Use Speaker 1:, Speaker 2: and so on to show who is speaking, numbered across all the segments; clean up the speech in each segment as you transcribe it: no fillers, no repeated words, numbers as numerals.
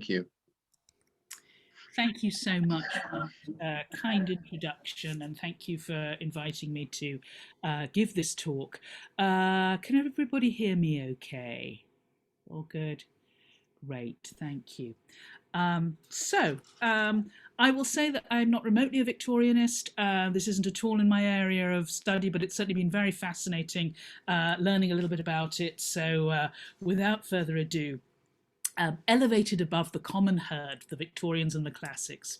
Speaker 1: you.
Speaker 2: Thank you so much for a kind introduction, and thank you for inviting me to give this talk. Can everybody hear me okay? All good? Great, thank you. I will say that I'm not remotely a Victorianist. This isn't at all in my area of study, but it's certainly been very fascinating learning a little bit about it. So without further ado, elevated above the common herd, the Victorians and the classics.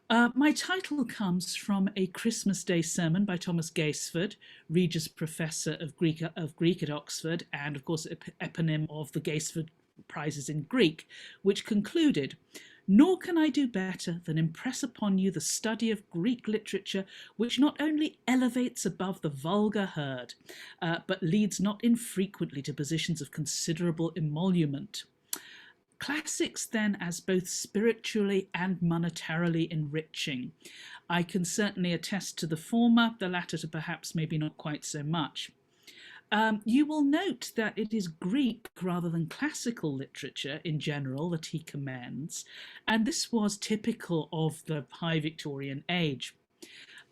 Speaker 2: My title comes from a Christmas Day sermon by Thomas Gaisford, Regius Professor of Greek at Oxford, and of course eponym of the Gaisford Prizes in Greek, which concluded, "Nor can I do better than impress upon you the study of Greek literature, which not only elevates above the vulgar herd, but leads not infrequently to positions of considerable emolument." Classics, then, as both spiritually and monetarily enriching. I can certainly attest to the former, the latter to perhaps maybe not quite so much. You will note that it is Greek rather than classical literature in general that he commends, and this was typical of the High Victorian age.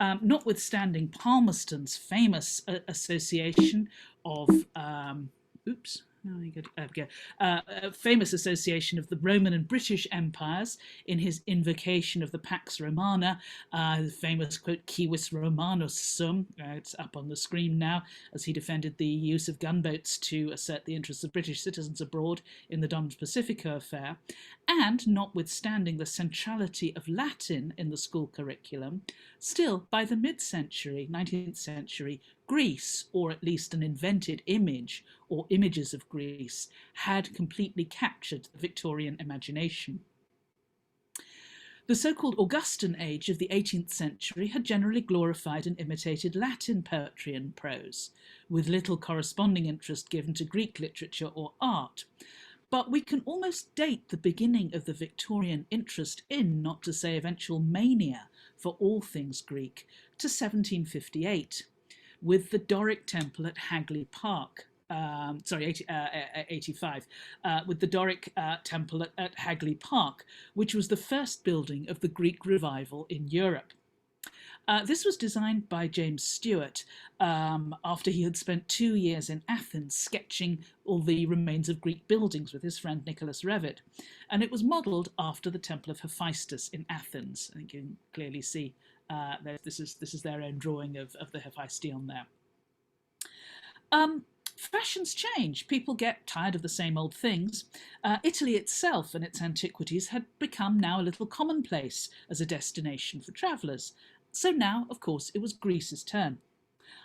Speaker 2: Notwithstanding Palmerston's famous association of, oops, famous association of the Roman and British empires in his invocation of the Pax Romana, the famous quote, Civis Romanus sum, it's up on the screen now, as he defended the use of gunboats to assert the interests of British citizens abroad in the Dons Pacifico affair, and notwithstanding the centrality of Latin in the school curriculum, still by the mid-century, 19th century, Greece, or at least an invented image or images of Greece, had completely captured the Victorian imagination. The so-called Augustan age of the 18th century had generally glorified and imitated Latin poetry and prose, with little corresponding interest given to Greek literature or art. But we can almost date the beginning of the Victorian interest in, not to say eventual mania, for all things Greek, to 1758. With the Doric Temple at Hagley Park. 85, with the Doric Temple at Hagley Park, which was the first building of the Greek revival in Europe. This was designed by James Stewart after he had spent 2 years in Athens sketching all the remains of Greek buildings with his friend Nicholas Revett, and it was modelled after the Temple of Hephaestus in Athens. I think you can clearly see this is their own drawing of the Hephaestion there. Fashions change. People get tired of the same old things. Italy itself and its antiquities had become now a little commonplace as a destination for travellers. So now, of course, it was Greece's turn.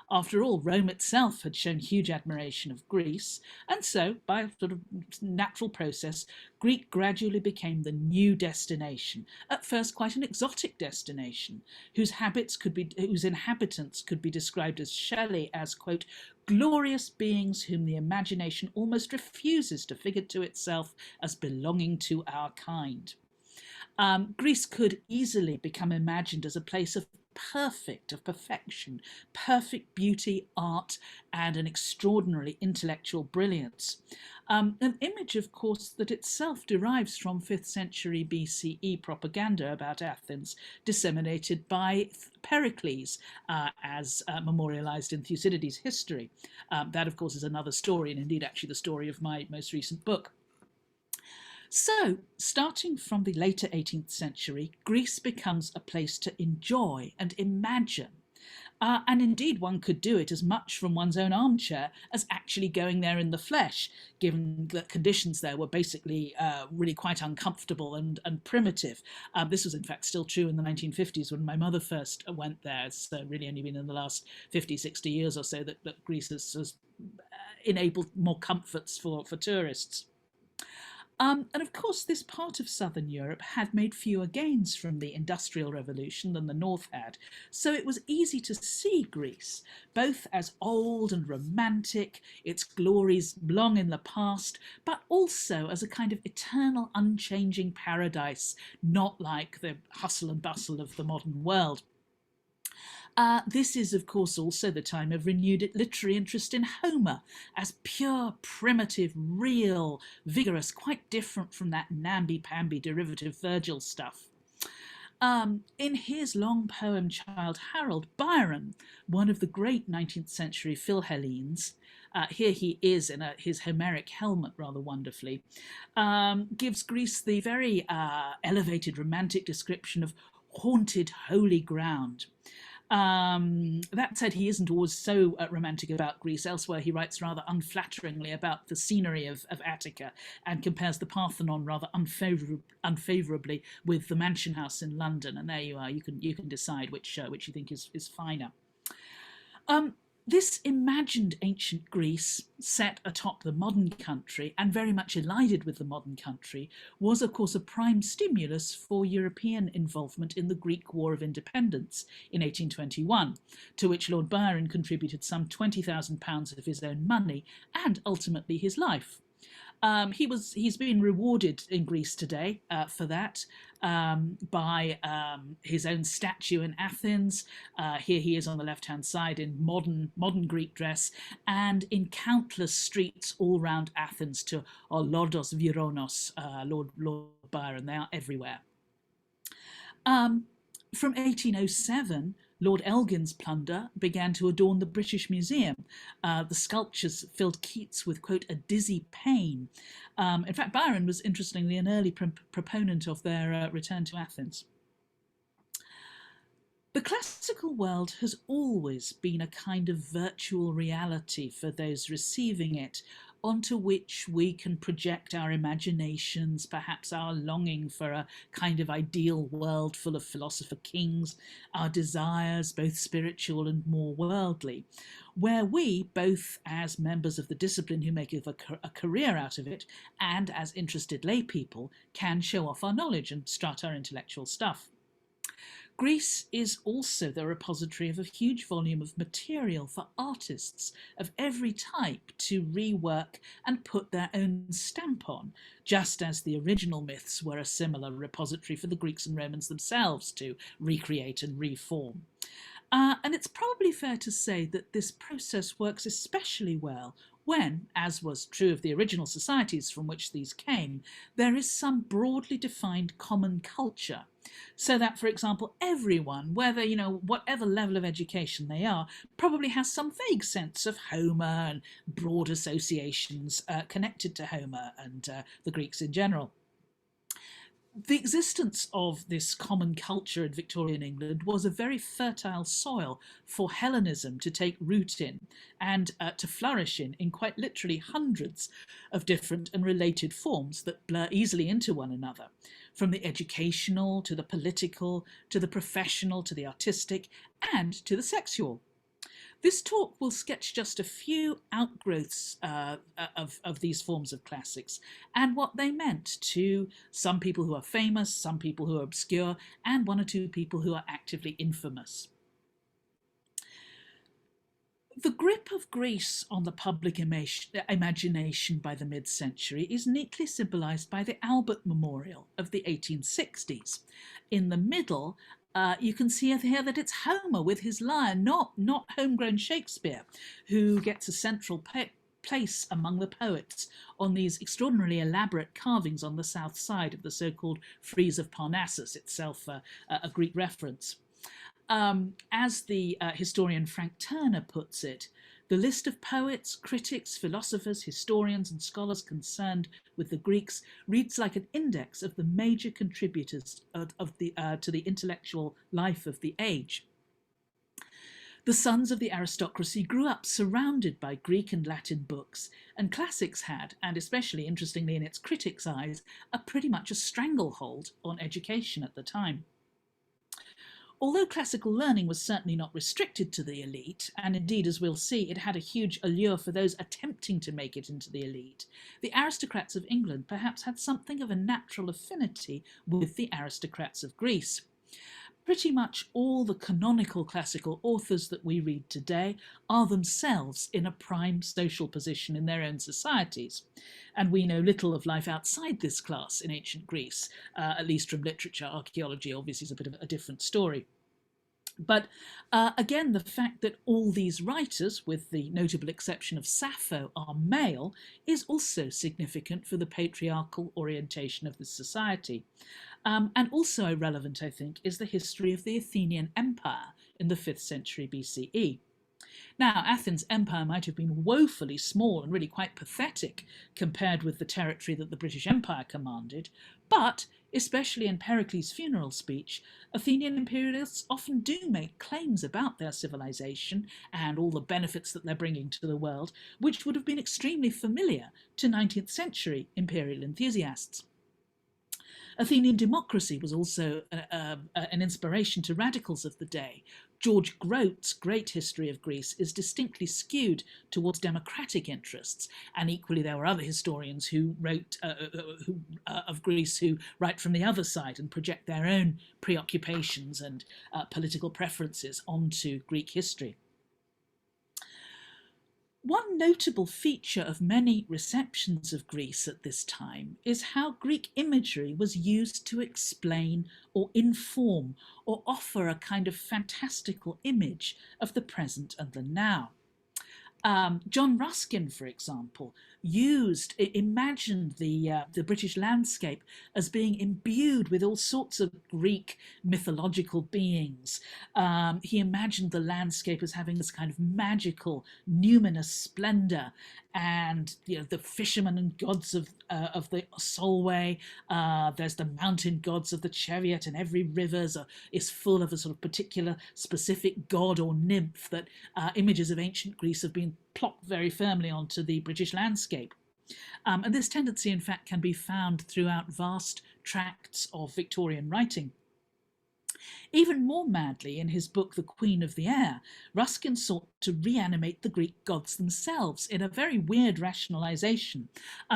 Speaker 2: After all, Rome itself had shown huge admiration of Greece, and so, by a sort of natural process, Greece gradually became the new destination, at first quite an exotic destination, whose inhabitants could be described as Shelley as, quote, glorious beings whom the imagination almost refuses to figure to itself as belonging to our kind. Greece could easily become imagined as a place of perfection, perfect beauty, art, and an extraordinarily intellectual brilliance. An image, of course, that itself derives from 5th century BCE propaganda about Athens, disseminated by Pericles, as memorialized in Thucydides' history. That, of course, is another story, and indeed actually the story of my most recent book. So, starting from the later 18th century, Greece becomes a place to enjoy and imagine. And indeed, one could do it as much from one's own armchair as actually going there in the flesh, given that conditions there were basically really quite uncomfortable and primitive. This was, in fact, still true in the 1950s when my mother first went there. It's really only been in the last 50, 60 years or so that Greece has enabled more comforts for tourists. And of course, this part of southern Europe had made fewer gains from the Industrial Revolution than the north had, so it was easy to see Greece, both as old and romantic, its glories long in the past, but also as a kind of eternal, unchanging paradise, not like the hustle and bustle of the modern world. This is, of course, also the time of renewed literary interest in Homer as pure, primitive, real, vigorous, quite different from that namby-pamby derivative Virgil stuff. In his long poem Childe Harold, Byron, one of the great 19th century Philhellenes, here he is in his Homeric helmet rather wonderfully, gives Greece the very elevated romantic description of haunted holy ground. That said, he isn't always so romantic about Greece. Elsewhere, he writes rather unflatteringly about the scenery of Attica and compares the Parthenon rather unfavourably with the Mansion House in London. And there you are. You can decide which you think is finer. This imagined ancient Greece, set atop the modern country and very much elided with the modern country, was of course a prime stimulus for European involvement in the Greek War of Independence in 1821, to which Lord Byron contributed some £20,000 of his own money and ultimately his life. He's been rewarded in Greece today for that by his own statue in Athens. Here he is on the left-hand side in modern Greek dress, and in countless streets all round Athens to Lordos Vironos, Lord Byron. They are everywhere. From 1807, Lord Elgin's plunder began to adorn the British Museum. The sculptures filled Keats with, quote, a dizzy pain. In fact, Byron was, interestingly, an early proponent of their return to Athens. The classical world has always been a kind of virtual reality for those receiving it, onto which we can project our imaginations, perhaps our longing for a kind of ideal world full of philosopher kings, our desires, both spiritual and more worldly, where we, both as members of the discipline who make a career out of it, and as interested lay people, can show off our knowledge and strut our intellectual stuff. Greece is also the repository of a huge volume of material for artists of every type to rework and put their own stamp on, just as the original myths were a similar repository for the Greeks and Romans themselves to recreate and reform. And it's probably fair to say that this process works especially well when, as was true of the original societies from which these came, there is some broadly defined common culture. So that, for example, everyone, whether, whatever level of education they are, probably has some vague sense of Homer and broad associations connected to Homer and the Greeks in general. The existence of this common culture in Victorian England was a very fertile soil for Hellenism to take root in and to flourish in quite literally hundreds of different and related forms that blur easily into one another, from the educational to the political to the professional to the artistic and to the sexual. This talk will sketch just a few outgrowths of these forms of classics and what they meant to some people who are famous, some people who are obscure, and one or two people who are actively infamous. The grip of Greece on the public imagination by the mid-century is neatly symbolised by the Albert Memorial of the 1860s. In the middle, you can see here that it's Homer with his lyre, not homegrown Shakespeare, who gets a central place among the poets on these extraordinarily elaborate carvings on the south side of the so-called frieze of Parnassus, itself a Greek reference. As the historian Frank Turner puts it, the list of poets, critics, philosophers, historians and scholars concerned with the Greeks reads like an index of the major contributors to the intellectual life of the age. The sons of the aristocracy grew up surrounded by Greek and Latin books, and classics had, and especially interestingly in its critics' eyes, pretty much a stranglehold on education at the time. Although classical learning was certainly not restricted to the elite, and indeed, as we'll see, it had a huge allure for those attempting to make it into the elite, the aristocrats of England perhaps had something of a natural affinity with the aristocrats of Greece. Pretty much all the canonical classical authors that we read today are themselves in a prime social position in their own societies. And we know little of life outside this class in ancient Greece, at least from literature. Archaeology obviously is a bit of a different story. But again, the fact that all these writers, with the notable exception of Sappho, are male is also significant for the patriarchal orientation of the society. And also relevant, I think, is the history of the Athenian Empire in the 5th century BCE. Now, Athens' empire might have been woefully small and really quite pathetic compared with the territory that the British Empire commanded, but, especially in Pericles' funeral speech, Athenian imperialists often do make claims about their civilization and all the benefits that they're bringing to the world, which would have been extremely familiar to 19th century imperial enthusiasts. Athenian democracy was also an inspiration to radicals of the day. George Grote's great history of Greece is distinctly skewed towards democratic interests, and equally there were other historians who wrote of Greece who write from the other side and project their own preoccupations and political preferences onto Greek history. One notable feature of many receptions of Greece at this time is how Greek imagery was used to explain or inform or offer a kind of fantastical image of the present and the now. John Ruskin, for example, imagined the British landscape as being imbued with all sorts of Greek mythological beings. He imagined the landscape as having this kind of magical, numinous splendour, and the fishermen and gods of the Solway. There's the mountain gods of the Cheviot, and every river is full of a sort of particular specific god or nymph that images of ancient Greece have been plopped very firmly onto the British landscape. And this tendency, in fact, can be found throughout vast tracts of Victorian writing. Even more madly, in his book The Queen of the Air, Ruskin sought to reanimate the Greek gods themselves in a very weird rationalisation.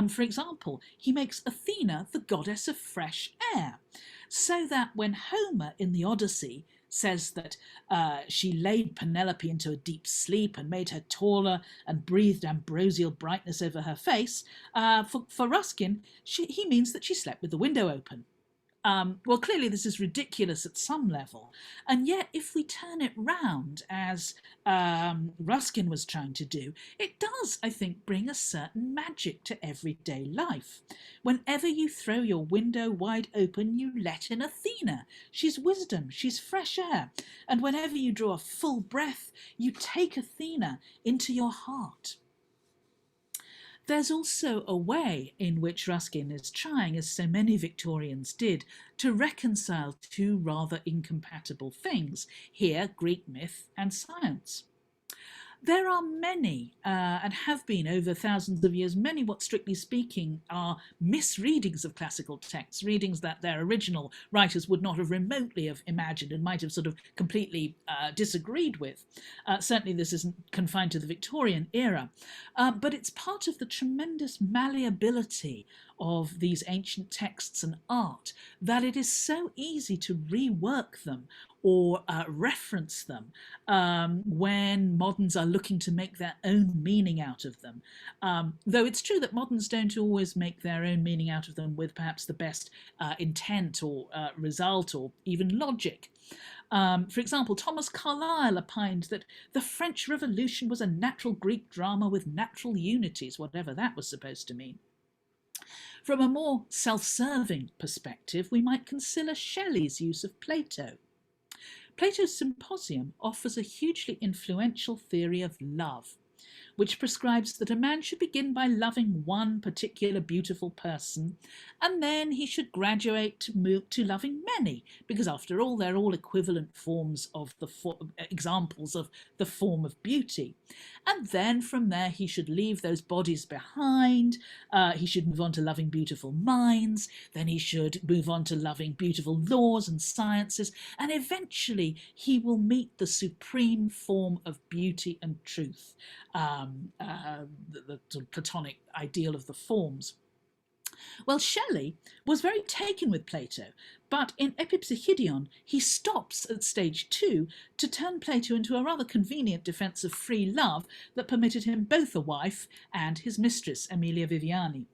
Speaker 2: For example, he makes Athena the goddess of fresh air, so that when Homer in the Odyssey says that she laid Penelope into a deep sleep and made her taller and breathed ambrosial brightness over her face, for Ruskin, he means that she slept with the window open. Well, clearly this is ridiculous at some level, and yet if we turn it round, as Ruskin was trying to do, it does, I think, bring a certain magic to everyday life. Whenever you throw your window wide open, you let in Athena. She's wisdom, she's fresh air, and whenever you draw a full breath, you take Athena into your heart. There's also a way in which Ruskin is trying, as so many Victorians did, to reconcile two rather incompatible things, here Greek myth and science. There are many, and have been over thousands of years, many what strictly speaking are misreadings of classical texts, readings that their original writers would not have remotely have imagined and might have sort of completely disagreed with. Certainly this isn't confined to the Victorian era, but it's part of the tremendous malleability of these ancient texts and art that it is so easy to rework them or reference them when moderns are looking to make their own meaning out of them. Though it's true that moderns don't always make their own meaning out of them with perhaps the best intent or result or even logic. For example, Thomas Carlyle opined that the French Revolution was a natural Greek drama with natural unities, whatever that was supposed to mean. From a more self-serving perspective, we might consider Shelley's use of Plato. Plato's Symposium offers a hugely influential theory of love, which prescribes that a man should begin by loving one particular beautiful person, and then he should graduate to move to loving many, because after all, they're all equivalent forms of examples of the form of beauty. And then from there, he should leave those bodies behind. He should move on to loving beautiful minds. Then he should move on to loving beautiful laws and sciences. And eventually, he will meet the supreme form of beauty and truth, the sort of Platonic ideal of the forms. Well, Shelley was very taken with Plato, but in Epipsychidion he stops at stage 2 to turn Plato into a rather convenient defence of free love that permitted him both a wife and his mistress, Aemilia Viviani.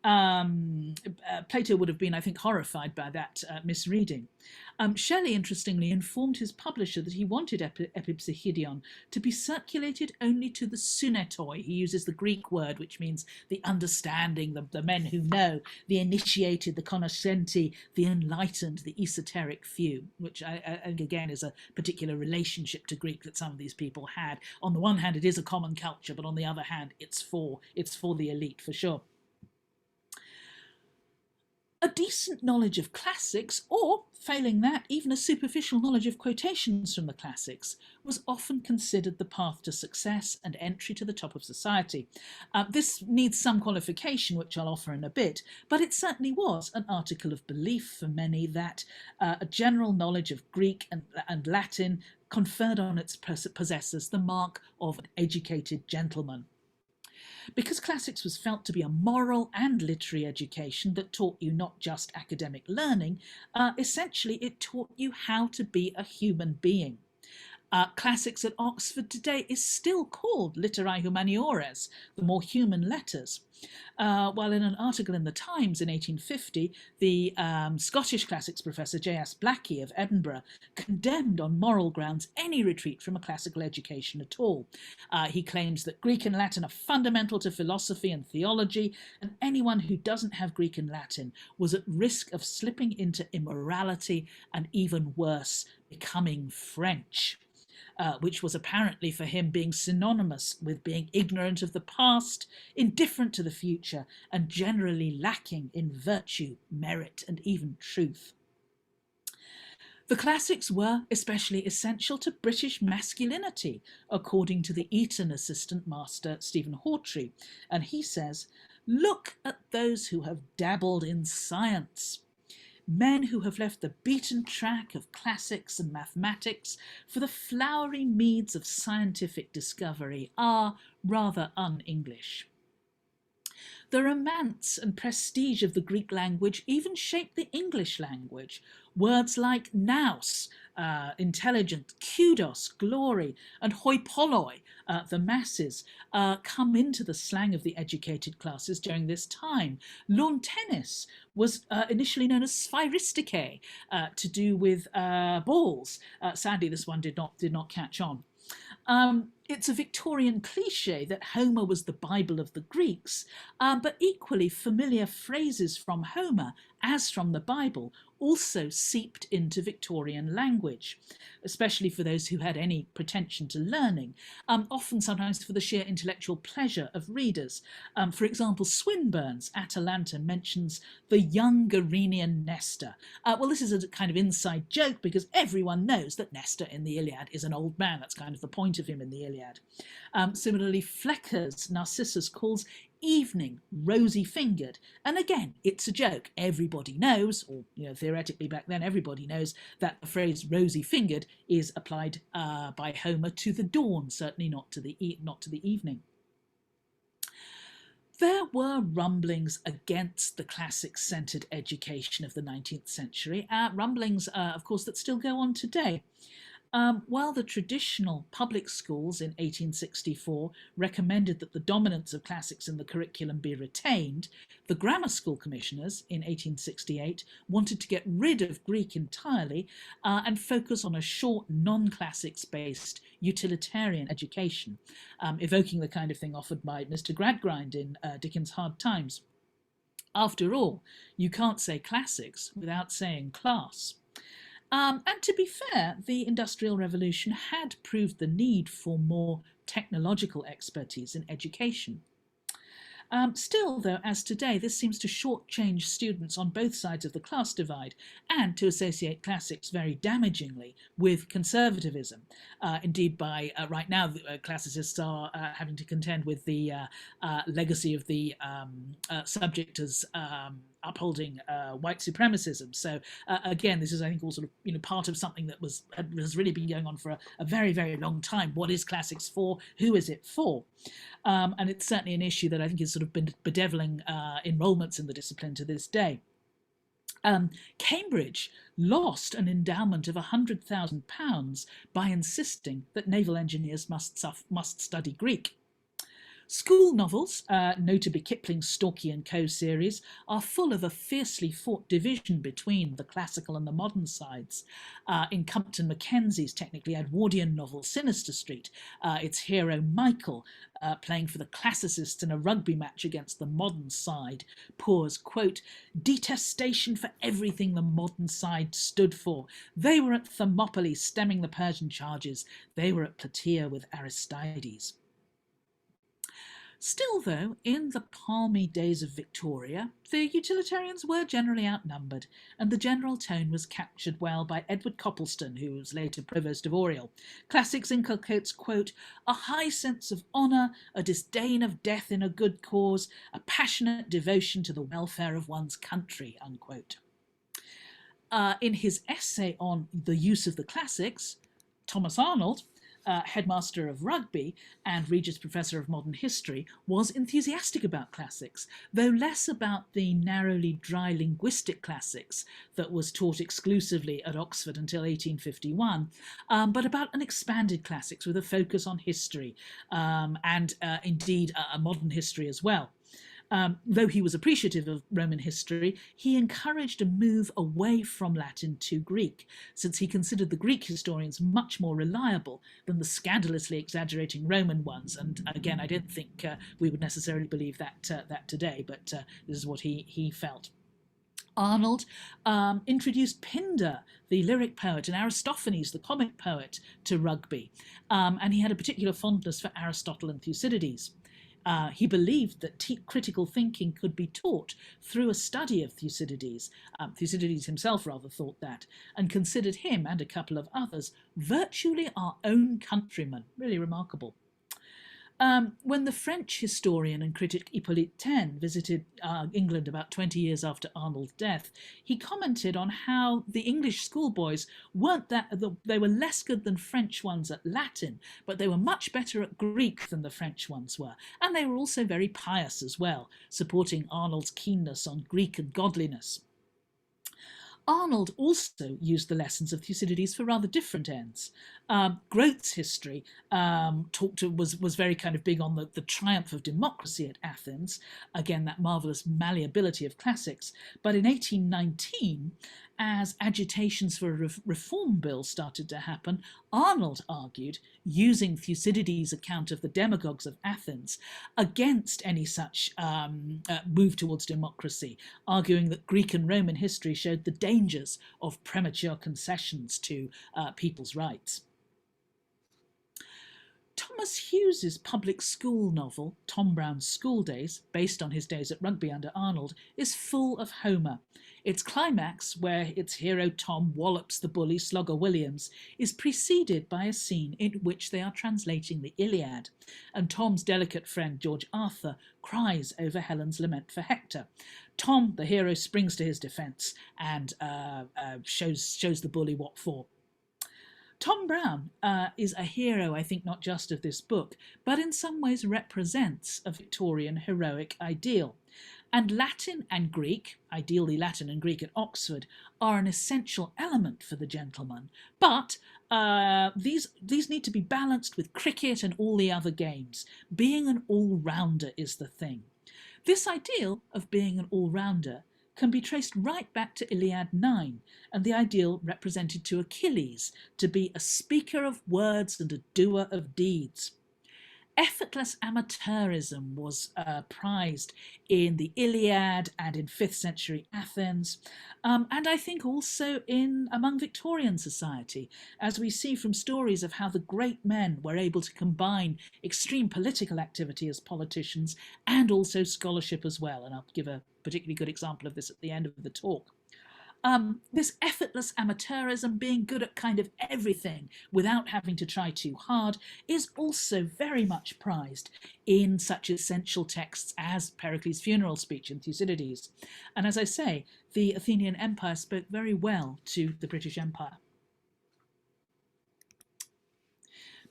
Speaker 2: Plato would have been, I think, horrified by that misreading. Shelley, interestingly, informed his publisher that he wanted Epipsychidion to be circulated only to the sunetoi. He uses the Greek word, which means the understanding, the men who know, the initiated, the cognoscenti, the enlightened, the esoteric few, which I think, again, is a particular relationship to Greek that some of these people had. On the one hand, it is a common culture, but on the other hand, it's for the elite, for sure. A decent knowledge of classics, or, failing that, even a superficial knowledge of quotations from the classics, was often considered the path to success and entry to the top of society. This needs some qualification, which I'll offer in a bit, but it certainly was an article of belief for many that a general knowledge of Greek and Latin conferred on its possessors the mark of an educated gentleman. Because classics was felt to be a moral and literary education that taught you not just academic learning, essentially it taught you how to be a human being. Classics at Oxford today is still called Literae Humaniores, the more human letters. While in an article in the Times in 1850, the Scottish classics professor J.S. Blackie of Edinburgh condemned on moral grounds any retreat from a classical education at all. He claims that Greek and Latin are fundamental to philosophy and theology, and anyone who doesn't have Greek and Latin was at risk of slipping into immorality and, even worse, becoming French. Which was apparently for him being synonymous with being ignorant of the past, indifferent to the future, and generally lacking in virtue, merit, and even truth. The classics were especially essential to British masculinity, according to the Eton assistant master Stephen Hawtrey, and he says, "Look at those who have dabbled in science. Men who have left the beaten track of classics and mathematics for the flowery meads of scientific discovery are rather un-English." The romance and prestige of the Greek language even shaped the English language. Words like nous, intelligent, kudos, glory, and hoi polloi, the masses, come into the slang of the educated classes during this time. Lawn tennis was initially known as sphairistike, to do with balls. Sadly, this one did not catch on. It's a Victorian cliche that Homer was the Bible of the Greeks, but equally familiar phrases from Homer, as from the Bible, also seeped into Victorian language, especially for those who had any pretension to learning, often sometimes for the sheer intellectual pleasure of readers. For example, Swinburne's Atalanta mentions the young Gerenian Nestor. Well, this is a kind of inside joke because everyone knows that Nestor in the Iliad is an old man. That's kind of the point of him in the Iliad. Similarly, Flecker's Narcissus calls evening rosy-fingered, and again, it's a joke. Everybody knows, or theoretically back then, everybody knows that the phrase rosy-fingered is applied by Homer to the dawn, certainly not to the evening. There were rumblings against the classics-centred education of the 19th century, rumblings, of course, that still go on today. While the traditional public schools in 1864 recommended that the dominance of classics in the curriculum be retained, the grammar school commissioners in 1868 wanted to get rid of Greek entirely and focus on a short, non-classics-based utilitarian education, evoking the kind of thing offered by Mr. Gradgrind in Dickens' Hard Times. After all, you can't say classics without saying class. And to be fair, the Industrial Revolution had proved the need for more technological expertise in education. Still, though, as today, this seems to shortchange students on both sides of the class divide and to associate classics very damagingly with conservatism. Indeed, by right now, classicists are having to contend with the legacy of the subject as upholding white supremacism. So again, this is, I think, all sort of part of something that has really been going on for a very, very long time. What is classics for? Who is it for? And it's certainly an issue that I think is sort of been bedeviling enrolments in the discipline to this day. Cambridge lost an endowment of £100,000 by insisting that naval engineers must study Greek. School novels, notably Kipling's Stalky and Co. series, are full of a fiercely fought division between the classical and the modern sides. In Compton Mackenzie's technically Edwardian novel Sinister Street, its hero Michael, playing for the classicists in a rugby match against the modern side, pours, quote, detestation for everything the modern side stood for. They were at Thermopylae stemming the Persian charges. They were at Plataea with Aristides. Still, though, in the palmy days of Victoria, the utilitarians were generally outnumbered, and the general tone was captured well by Edward Copleston, who was later Provost of Oriel. Classics inculcates, quote, a high sense of honour, a disdain of death in a good cause, a passionate devotion to the welfare of one's country, unquote. In his essay on the use of the classics, Thomas Arnold, headmaster of rugby and Regius Professor of Modern History, was enthusiastic about classics, though less about the narrowly dry linguistic classics that was taught exclusively at Oxford until 1851, but about an expanded classics with a focus on history and indeed a modern history as well. Though he was appreciative of Roman history, he encouraged a move away from Latin to Greek, since he considered the Greek historians much more reliable than the scandalously exaggerating Roman ones. And again, I don't think we would necessarily believe that today, but this is what he felt. Arnold introduced Pindar, the lyric poet, and Aristophanes, the comic poet, to rugby, and he had a particular fondness for Aristotle and Thucydides. He believed that critical thinking could be taught through a study of Thucydides. Thucydides himself rather thought that, and considered him and a couple of others virtually our own countrymen. Really remarkable. When the French historian and critic Hippolyte Taine visited England about 20 years after Arnold's death, he commented on how the English schoolboys they were less good than French ones at Latin, but they were much better at Greek than the French ones were, and they were also very pious as well, supporting Arnold's keenness on Greek and godliness. Arnold also used the lessons of Thucydides for rather different ends. Grote's history was very kind of big on the triumph of democracy at Athens, again that marvellous malleability of classics. But in 1819, as agitations for a reform bill started to happen, Arnold argued, using Thucydides' account of the demagogues of Athens, against any such move towards democracy, arguing that Greek and Roman history showed the dangers of premature concessions to people's rights. Thomas Hughes's public school novel, Tom Brown's School Days, based on his days at rugby under Arnold, is full of Homer. Its climax, where its hero Tom wallops the bully Slogger Williams, is preceded by a scene in which they are translating the Iliad, and Tom's delicate friend George Arthur cries over Helen's lament for Hector. Tom, the hero, springs to his defence and shows the bully what for. Tom Brown is a hero, I think, not just of this book, but in some ways represents a Victorian heroic ideal. And Latin and Greek, ideally Latin and Greek at Oxford, are an essential element for the gentleman. But these need to be balanced with cricket and all the other games. Being an all-rounder is the thing. This ideal of being an all-rounder can be traced right back to Iliad 9 and the ideal represented to Achilles, to be a speaker of words and a doer of deeds. Effortless amateurism was prized in the Iliad and in 5th century Athens, and I think also among Victorian society, as we see from stories of how the great men were able to combine extreme political activity as politicians and also scholarship as well, and I'll give a particularly good example of this at the end of the talk. This effortless amateurism, being good at kind of everything without having to try too hard, is also very much prized in such essential texts as Pericles' funeral speech in Thucydides. And as I say, the Athenian Empire spoke very well to the British Empire.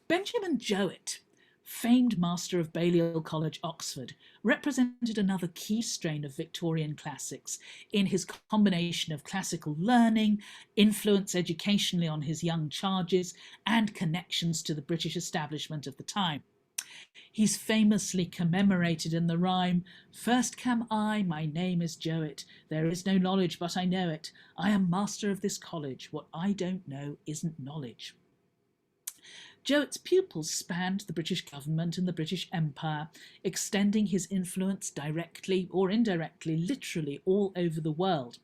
Speaker 2: Benjamin Joett, famed master of Balliol College, Oxford, represented another key strain of Victorian classics in his combination of classical learning, influence educationally on his young charges, and connections to the British establishment of the time. He's famously commemorated in the rhyme, "First cam I, my name is Joett. There is no knowledge, but I know it. I am master of this college. What I don't know isn't knowledge." Joett's pupils spanned the British government and the British Empire, extending his influence directly or indirectly, literally all over the world.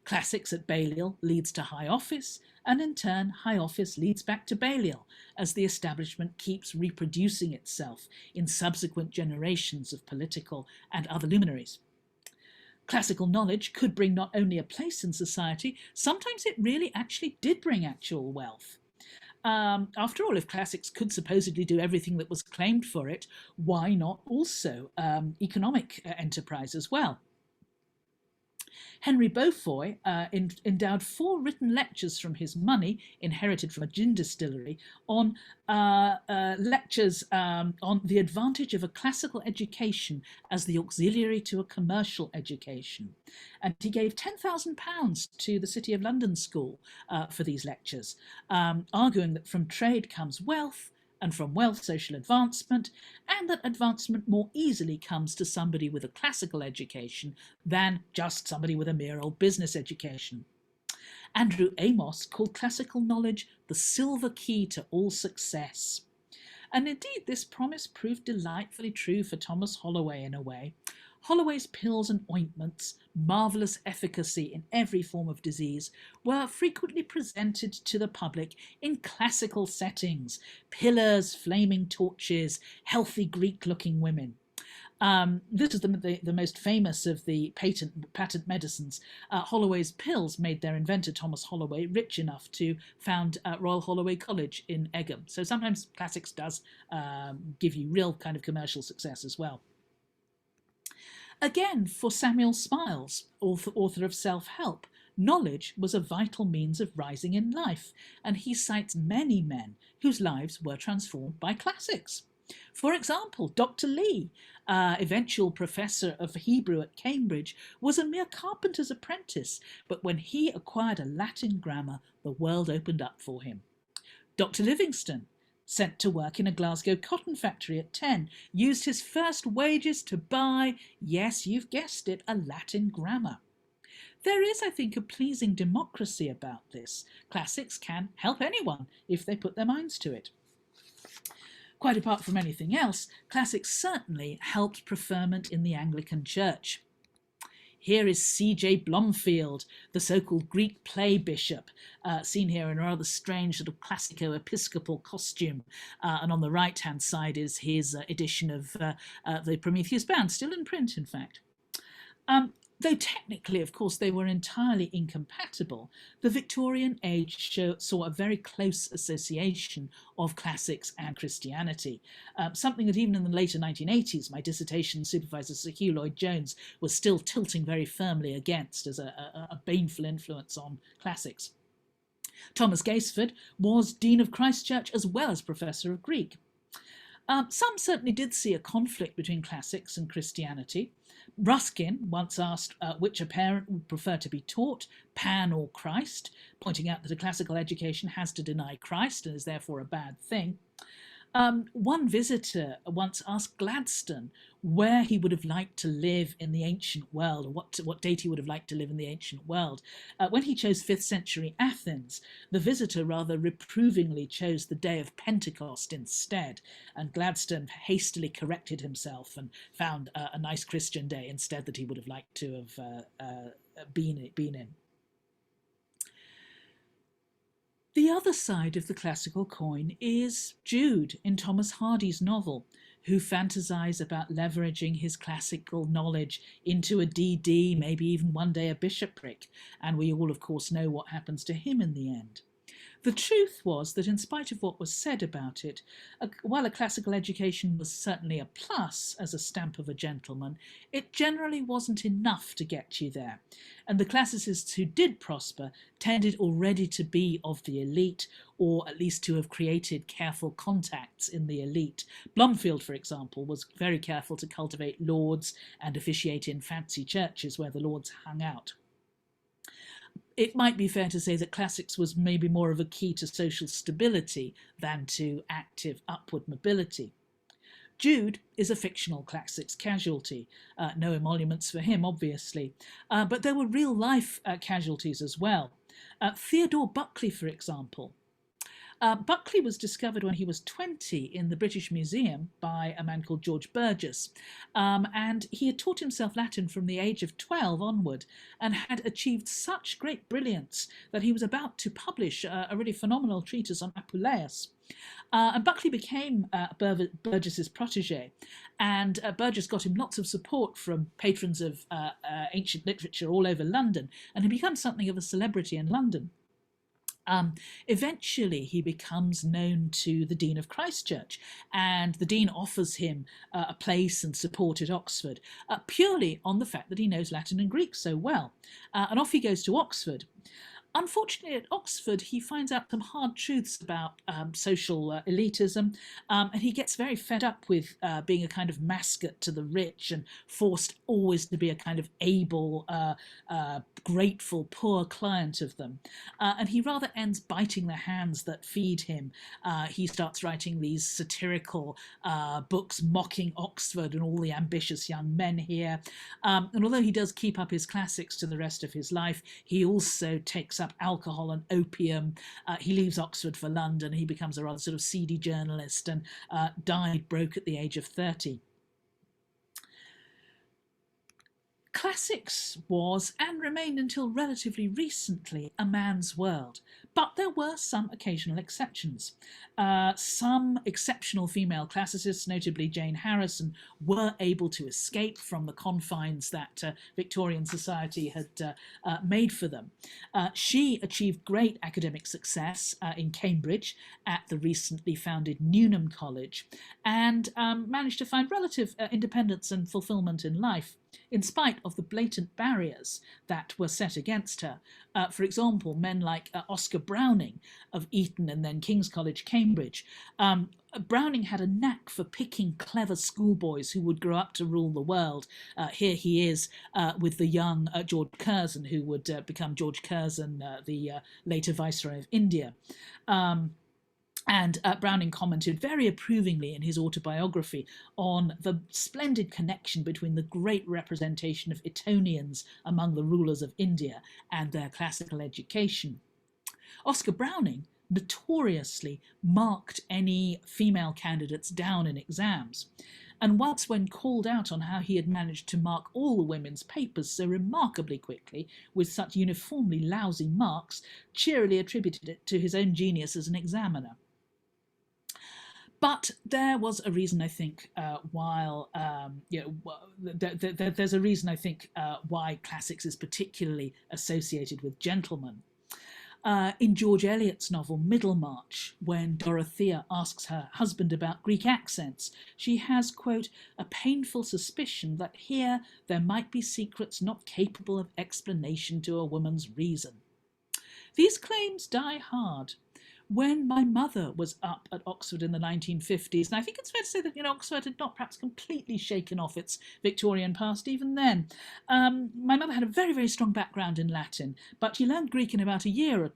Speaker 2: Classics at Balliol leads to high office, and in turn, high office leads back to Balliol, as the establishment keeps reproducing itself in subsequent generations of political and other luminaries. Classical knowledge could bring not only a place in society, sometimes it really actually did bring actual wealth. After all, if classics could supposedly do everything that was claimed for it, why not also economic enterprise as well? Henry Beaufoy endowed 4 written lectures from his money, inherited from a gin distillery, on lectures on the advantage of a classical education as the auxiliary to a commercial education. And he gave £10,000 to the City of London School for these lectures, arguing that from trade comes wealth, and from wealth social advancement, and that advancement more easily comes to somebody with a classical education than just somebody with a mere old business education. Andrew Amos called classical knowledge the silver key to all success. And indeed, this promise proved delightfully true for Thomas Holloway in a way. Holloway's pills and ointments, marvellous efficacy in every form of disease, were frequently presented to the public in classical settings: pillars, flaming torches, healthy Greek-looking women. This is the most famous of the patent medicines. Holloway's pills made their inventor, Thomas Holloway, rich enough to found Royal Holloway College in Egham. So sometimes classics does give you real kind of commercial success as well. Again, for Samuel Smiles, author of Self-Help, knowledge was a vital means of rising in life, and he cites many men whose lives were transformed by classics. For example, Dr. Lee, eventual professor of Hebrew at Cambridge, was a mere carpenter's apprentice, but when he acquired a Latin grammar, the world opened up for him. Dr. Livingstone, sent to work in a Glasgow cotton factory at 10, used his first wages to buy, yes, you've guessed it, a Latin grammar. There is, I think, a pleasing democracy about this. Classics can help anyone if they put their minds to it. Quite apart from anything else, classics certainly helped preferment in the Anglican Church. Here is C.J. Blomfield, the so-called Greek play bishop, seen here in a rather strange sort of classico-episcopal costume. And on the right-hand side is his edition of the Prometheus Band, still in print, in fact. Though technically, of course, they were entirely incompatible, the Victorian age saw a very close association of classics and Christianity, something that even in the later 1980s, my dissertation supervisor Sir Hugh Lloyd-Jones was still tilting very firmly against as a baneful influence on classics. Thomas Gaisford was Dean of Christ Church as well as Professor of Greek. Some certainly did see a conflict between classics and Christianity. Ruskin once asked which a parent would prefer to be taught, Pan or Christ, pointing out that a classical education has to deny Christ and is therefore a bad thing. One visitor once asked Gladstone where he would have liked to live in the ancient world, or what date he would have liked to live in the ancient world. When he chose 5th century Athens, the visitor rather reprovingly chose the day of Pentecost instead, and Gladstone hastily corrected himself and found a nice Christian day instead that he would have liked to have been in. The other side of the classical coin is Jude in Thomas Hardy's novel, who fantasise about leveraging his classical knowledge into a DD, maybe even one day a bishopric, and we all, of course, know what happens to him in the end. The truth was that in spite of what was said about it, while a classical education was certainly a plus as a stamp of a gentleman, it generally wasn't enough to get you there. And the classicists who did prosper tended already to be of the elite, or at least to have created careful contacts in the elite. Blomfield, for example, was very careful to cultivate lords and officiate in fancy churches where the lords hung out. It might be fair to say that classics was maybe more of a key to social stability than to active upward mobility. Jude is a fictional classics casualty. No emoluments for him, obviously. But there were real-life casualties as well. Theodore Buckley, for example. Buckley was discovered when he was 20 in the British Museum by a man called George Burgess, and he had taught himself Latin from the age of 12 onward and had achieved such great brilliance that he was about to publish a really phenomenal treatise on Apuleius. And Buckley became Burgess's protege, and Burgess got him lots of support from patrons of ancient literature all over London, and he becomes something of a celebrity in London. Eventually, he becomes known to the Dean of Christ Church, and the Dean offers him a place and support at Oxford, purely on the fact that he knows Latin and Greek so well. And off he goes to Oxford. Unfortunately, at Oxford, he finds out some hard truths about social elitism, and he gets very fed up with being a kind of mascot to the rich and forced always to be a kind of able, grateful, poor client of them. And he rather ends biting the hands that feed him. He starts writing these satirical books mocking Oxford and all the ambitious young men here. And although he does keep up his classics to the rest of his life, he also takes up alcohol and opium. He leaves Oxford for London. He becomes a rather sort of seedy journalist and died broke at the age of 30. Classics was, and remained until relatively recently, a man's world, but there were some occasional exceptions. Some exceptional female classicists, notably Jane Harrison, were able to escape from the confines that Victorian society had made for them. She achieved great academic success in Cambridge at the recently founded Newnham College, and managed to find relative independence and fulfilment in life, in spite of the blatant barriers that were set against her. For example, men like Oscar Browning of Eton and then King's College, Cambridge. Browning had a knack for picking clever schoolboys who would grow up to rule the world. Here he is with the young George Curzon, who would become George Curzon, the later Viceroy of India. And Browning commented very approvingly in his autobiography on the splendid connection between the great representation of Etonians among the rulers of India and their classical education. Oscar Browning notoriously marked any female candidates down in exams, and once, when called out on how he had managed to mark all the women's papers so remarkably quickly with such uniformly lousy marks, cheerily attributed it to his own genius as an examiner. But there was a reason, I think, there's a reason, I think, why classics is particularly associated with gentlemen. In George Eliot's novel Middlemarch, when Dorothea asks her husband about Greek accents, she has, quote, a painful suspicion that here there might be secrets not capable of explanation to a woman's reason. These claims die hard. When my mother was up at Oxford in the 1950s, and I think it's fair to say that Oxford had not perhaps completely shaken off its Victorian past even then. My mother had a very, very strong background in Latin, but she learned Greek in about a year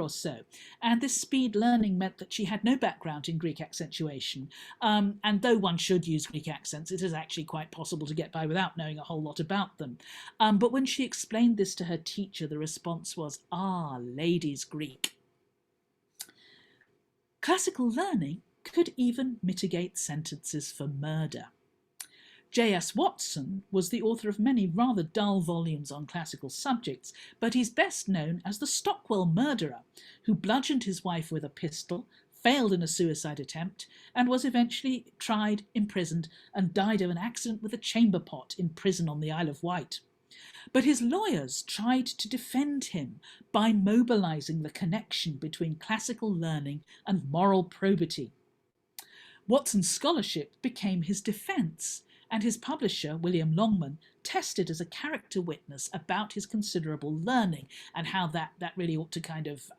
Speaker 2: or so, and this speed learning meant that she had no background in Greek accentuation. And though one should use Greek accents, it is actually quite possible to get by without knowing a whole lot about them. But when she explained this to her teacher, the response was, "Ah, ladies' Greek." Classical learning could even mitigate sentences for murder. J.S. Watson was the author of many rather dull volumes on classical subjects, but he's best known as the Stockwell murderer, who bludgeoned his wife with a pistol, failed in a suicide attempt, and was eventually tried, imprisoned, and died of an accident with a chamber pot in prison on the Isle of Wight. But his lawyers tried to defend him by mobilising the connection between classical learning and moral probity. Watson's scholarship became his defence, and his publisher, William Longman, tested as a character witness about his considerable learning and how that really ought to kind of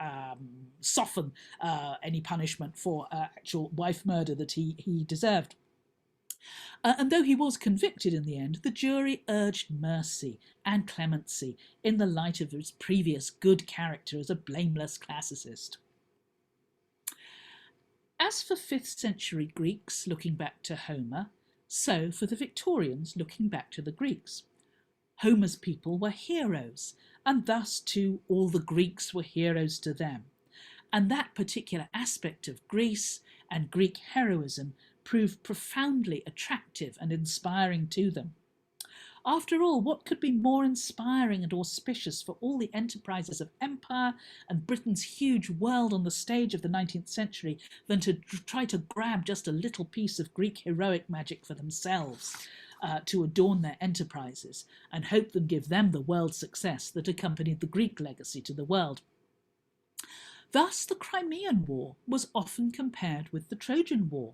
Speaker 2: soften any punishment for actual wife murder that he deserved. And though he was convicted in the end, the jury urged mercy and clemency in the light of his previous good character as a blameless classicist. As for 5th century Greeks looking back to Homer, so for the Victorians looking back to the Greeks. Homer's people were heroes, and thus too all the Greeks were heroes to them. And that particular aspect of Greece and Greek heroism proved profoundly attractive and inspiring to them. After all, what could be more inspiring and auspicious for all the enterprises of empire and Britain's huge world on the stage of the 19th century than to try to grab just a little piece of Greek heroic magic for themselves to adorn their enterprises and hope them give them the world success that accompanied the Greek legacy to the world. Thus, the Crimean War was often compared with the Trojan War,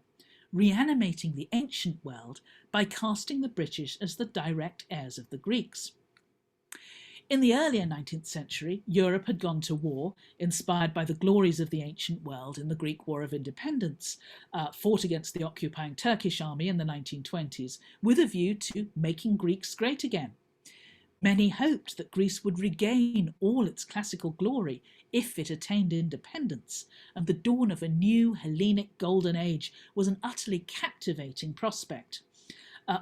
Speaker 2: reanimating the ancient world by casting the British as the direct heirs of the Greeks. In the earlier 19th century, Europe had gone to war, inspired by the glories of the ancient world in the Greek War of Independence, fought against the occupying Turkish army in the 1920s, with a view to making Greeks great again. Many hoped that Greece would regain all its classical glory if it attained independence, and the dawn of a new Hellenic golden age was an utterly captivating prospect.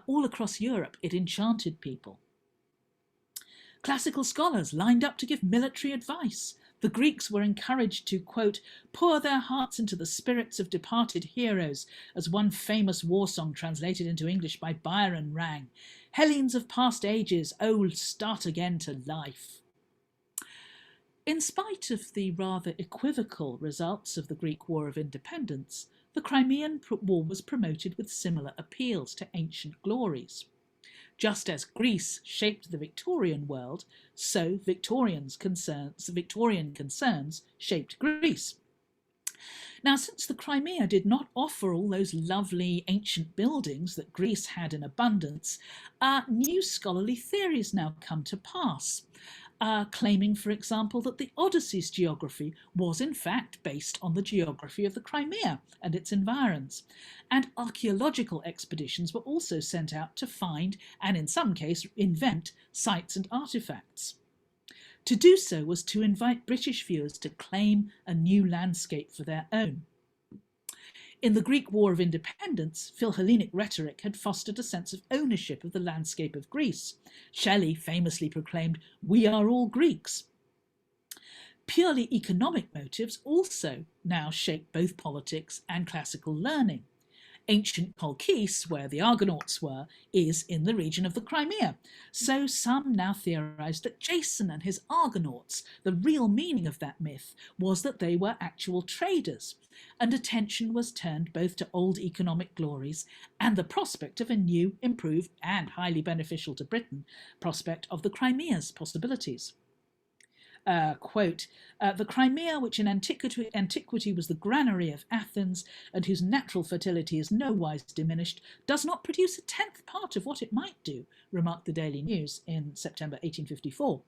Speaker 2: All across Europe, it enchanted people. Classical scholars lined up to give military advice. The Greeks were encouraged to, quote, pour their hearts into the spirits of departed heroes, as one famous war song translated into English by Byron rang. Hellenes of past ages, oh, start again to life. In spite of the rather equivocal results of the Greek War of Independence, the Crimean War was promoted with similar appeals to ancient glories. Just as Greece shaped the Victorian world, so Victorian concerns shaped Greece. Now, since the Crimea did not offer all those lovely ancient buildings that Greece had in abundance, new scholarly theories now come to pass, claiming, for example, that the Odyssey's geography was in fact based on the geography of the Crimea and its environs, and archaeological expeditions were also sent out to find, and in some cases invent, sites and artefacts. To do so was to invite British viewers to claim a new landscape for their own. In the Greek War of Independence, Philhellenic rhetoric had fostered a sense of ownership of the landscape of Greece. Shelley famously proclaimed, "We are all Greeks." Purely economic motives also now shape both politics and classical learning. Ancient Colchis, where the Argonauts were, is in the region of the Crimea. So some now theorise that Jason and his Argonauts, the real meaning of that myth was that they were actual traders, and attention was turned both to old economic glories and the prospect of a new, improved and highly beneficial to Britain prospect of the Crimea's possibilities. Quote, the Crimea, which in antiquity was the granary of Athens, and whose natural fertility is nowise diminished, does not produce a 10th part of what it might do, remarked the Daily News in September 1854.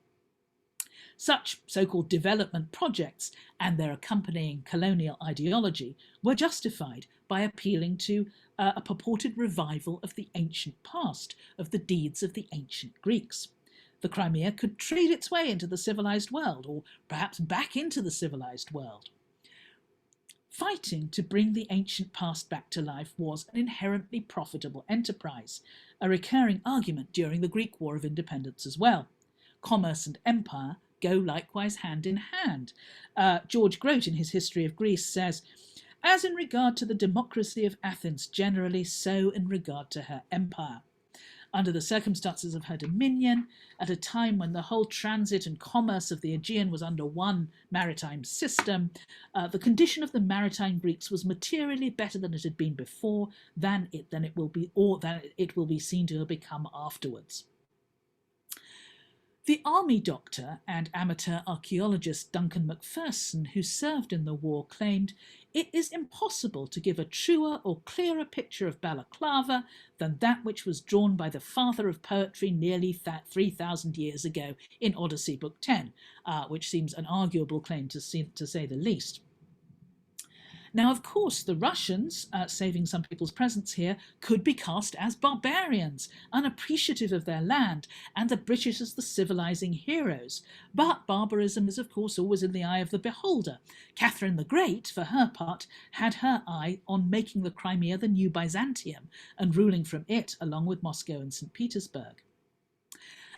Speaker 2: Such so-called development projects and their accompanying colonial ideology were justified by appealing to a purported revival of the ancient past, of the deeds of the ancient Greeks. The Crimea could trade its way into the civilized world, or perhaps back into the civilized world. Fighting to bring the ancient past back to life was an inherently profitable enterprise, a recurring argument during the Greek War of Independence as well. Commerce and empire go likewise hand in hand. George Grote, in his History of Greece, says, as in regard to the democracy of Athens generally, so in regard to her empire. Under the circumstances of her dominion, at a time when the whole transit and commerce of the Aegean was under one maritime system, the condition of the maritime Greeks was materially better than it had been before, than it will be seen to have become afterwards. The army doctor and amateur archaeologist Duncan Macpherson, who served in the war, claimed, it is impossible to give a truer or clearer picture of Balaclava than that which was drawn by the father of poetry nearly 3,000 years ago in Odyssey Book 10, which seems an arguable claim to say the least. Now, of course, the Russians, saving some people's presence here, could be cast as barbarians, unappreciative of their land, and the British as the civilizing heroes. But barbarism is, of course, always in the eye of the beholder. Catherine the Great, for her part, had her eye on making the Crimea the new Byzantium and ruling from it along with Moscow and St. Petersburg.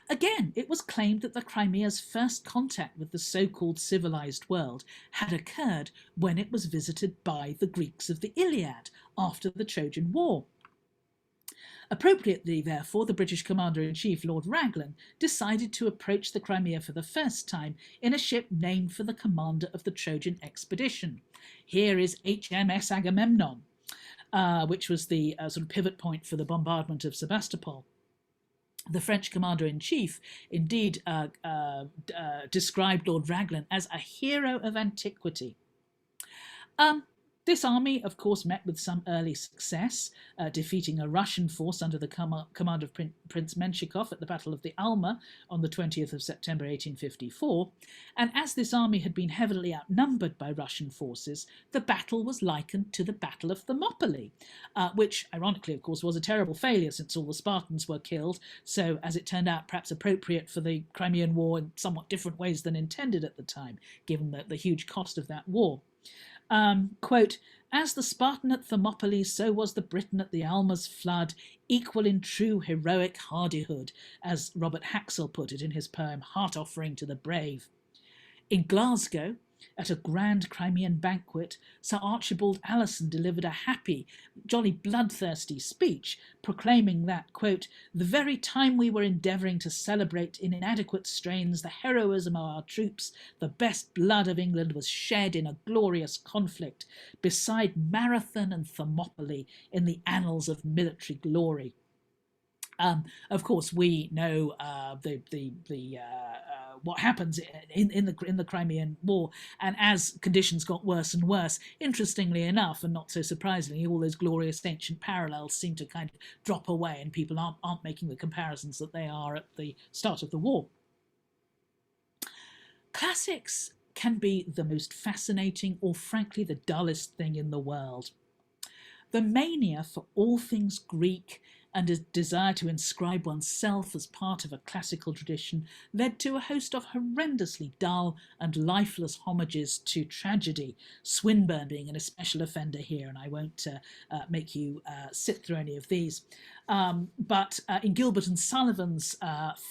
Speaker 2: Again, it was claimed that the Crimea's first contact with the so-called civilized world had occurred when it was visited by the Greeks of the Iliad after the Trojan War. Appropriately, therefore, the British Commander-in-Chief, Lord Raglan, decided to approach the Crimea for the first time in a ship named for the commander of the Trojan expedition. Here is HMS Agamemnon, which was the sort of pivot point for the bombardment of Sebastopol. The French commander-in-chief indeed described Lord Raglan as a hero of antiquity. This army, of course, met with some early success, defeating a Russian force under the command of Prince Menshikov at the Battle of the Alma on the 20th of September 1854. And as this army had been heavily outnumbered by Russian forces, the battle was likened to the Battle of Thermopylae, which, ironically, of course, was a terrible failure since all the Spartans were killed. So, as it turned out, perhaps appropriate for the Crimean War in somewhat different ways than intended at the time, given the huge cost of that war. Quote, as the Spartan at Thermopylae, so was the Briton at the Alma's flood, equal in true heroic hardihood, as Robert Haxall put it in his poem Heart Offering to the Brave. In Glasgow, at a grand Crimean banquet, Sir Archibald Alison delivered a happy, jolly bloodthirsty speech, proclaiming that, quote, the very time we were endeavouring to celebrate in inadequate strains the heroism of our troops, the best blood of England was shed in a glorious conflict, beside Marathon and Thermopylae in the annals of military glory. Of course, we know what happens in the Crimean War, and as conditions got worse and worse, interestingly enough, and not so surprisingly, all those glorious ancient parallels seem to kind of drop away, and people aren't making the comparisons that they are at the start of the war. Classics can be the most fascinating or frankly the dullest thing in the world. The mania for all things Greek and a desire to inscribe oneself as part of a classical tradition led to a host of horrendously dull and lifeless homages to tragedy, Swinburne being an especial offender here, and I won't make you sit through any of these. But in Gilbert and Sullivan's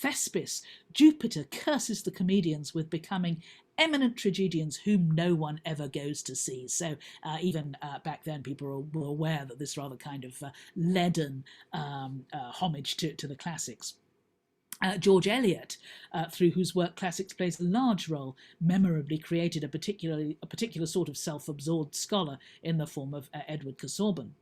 Speaker 2: Thespis, Jupiter curses the comedians with becoming eminent tragedians whom no one ever goes to see. So even back then, people were aware that this rather kind of leaden homage to the classics. George Eliot, through whose work classics plays a large role, memorably created a particular sort of self-absorbed scholar in the form of Edward Casaubon.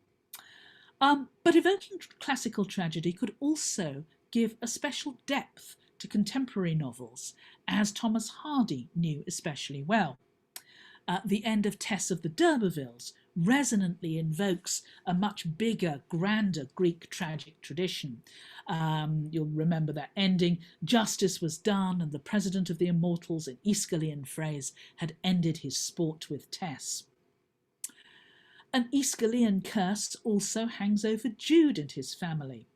Speaker 2: But evoking classical tragedy could also give a special depth to contemporary novels, as Thomas Hardy knew especially well. The end of Tess of the D'Urbervilles resonantly invokes a much bigger, grander Greek tragic tradition. You'll remember that ending. Justice was done, and the president of the immortals, in Aeschylean phrase, had ended his sport with Tess. An Aeschylean curse also hangs over Jude and his family.